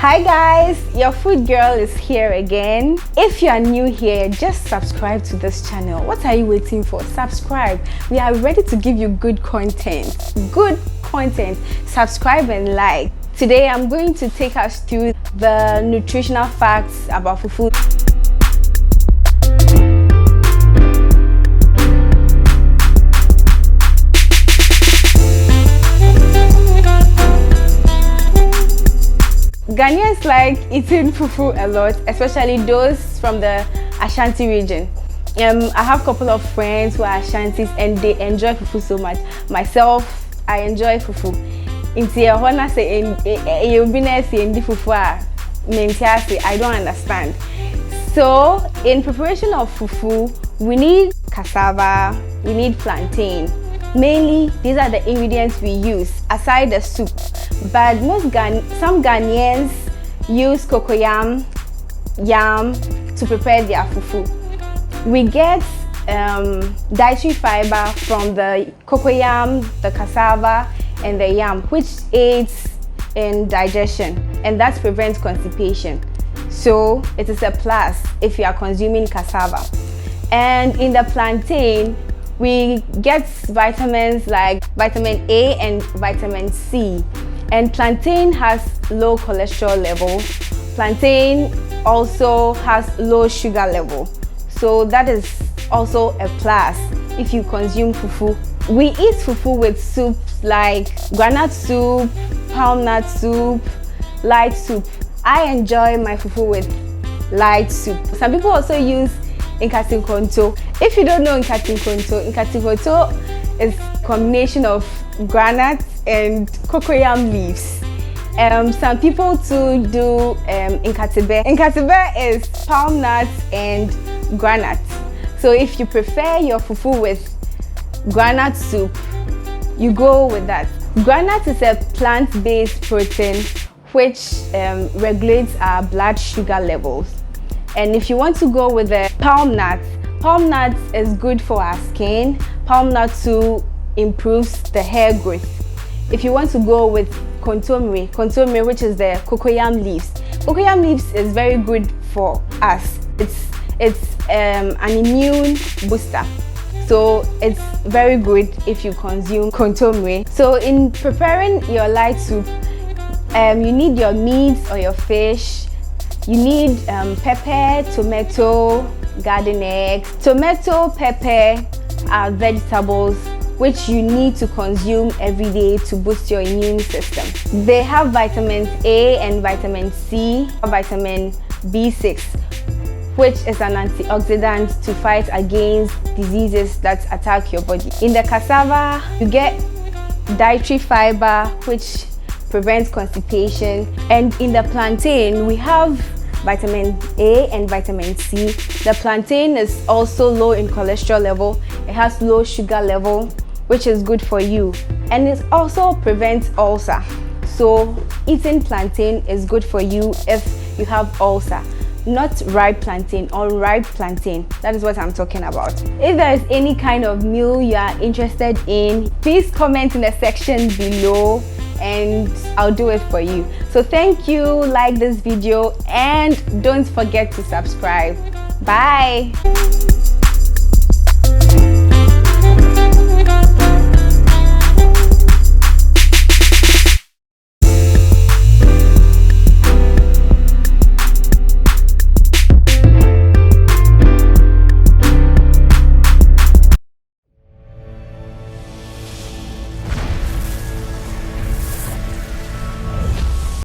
Hi guys, your food girl is here again. If you are new here, just subscribe to this channel. What are you waiting for? Subscribe. We are ready to give you good content. Subscribe and like. Today I'm going to take us through the nutritional facts about fufu. Ghanaians like eating fufu a lot, especially those from the Ashanti region. I have a couple of friends who are Ashantis and they enjoy fufu so much. Myself, I enjoy fufu. I don't understand. So, in preparation of fufu, we need cassava, we need plantain. Mainly, these are the ingredients we use, aside the soup. But some Ghanaians use cocoyam, yam to prepare their fufu. We get dietary fiber from the cocoyam, the cassava, and the yam, which aids in digestion, and that prevents constipation. So it is a plus if you are consuming cassava. And in the plantain, we get vitamins like vitamin A and vitamin C. And plantain has low cholesterol level. Plantain also has low sugar level. So that is also a plus if you consume fufu. We eat fufu with soup like groundnut soup, palm nut soup, light soup. I enjoy my fufu with light soup. Some people also use nkatinkonto. If you don't know nkatinkonto is a combination of groundnut and cocoyam leaves. Some people too do nkatibe. Nkatibe is palm nuts and groundnut. So if you prefer your fufu with groundnut soup, you go with that. Groundnut is a plant-based protein which regulates our blood sugar levels. And if you want to go with the palm nut is good for our skin. Palm nut too improves the hair growth. If you want to go with kontomire, which is the cocoyam leaves. Cocoyam leaves is very good for us. It's an immune booster. So it's very good if you consume kontomire. So in preparing your light soup, you need your meat or your fish. You need pepper, tomato, garden egg. Tomato, pepper are vegetables which you need to consume every day to boost your immune system. They have vitamins A and vitamin C, vitamin B6, which is an antioxidant to fight against diseases that attack your body. In the cassava, you get dietary fiber, which prevents constipation. And in the plantain, we have vitamin A and vitamin C. The plantain is also low in cholesterol level. It has low sugar level, which is good for you. And it also prevents ulcer. So eating plantain is good for you if you have ulcer. Not ripe plantain or ripe plantain. That is what I'm talking about. If there is any kind of meal you are interested in, please comment in the section below and I'll do it for you. So thank you, like this video and don't forget to subscribe. Bye.